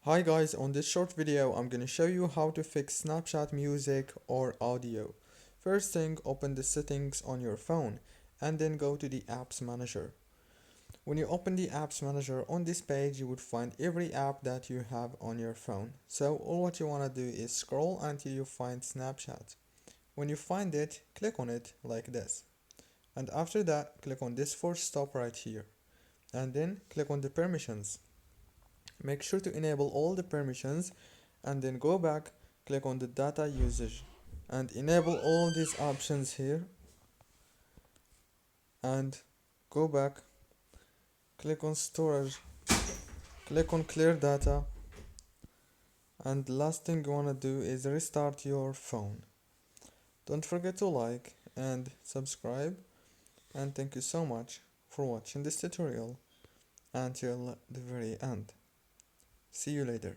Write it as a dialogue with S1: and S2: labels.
S1: Hi guys, on this short video I'm gonna show you how to fix Snapchat music or audio. First thing, open the settings on your phone and then go to the apps manager. When you open the apps manager on this page you would find every app that you have on your phone. So all what you wanna do is scroll until you find Snapchat. When you find it, click on it like this. And after that, click on this force stop right here. And then click on the permissions. Make sure to enable all the permissions and then go back, click on the data usage and enable all these options here and go back, click on storage, click on clear data, and the last thing you want to do is restart your phone. Don't forget to like and subscribe, and thank you so much for watching this tutorial until the very end. See you later.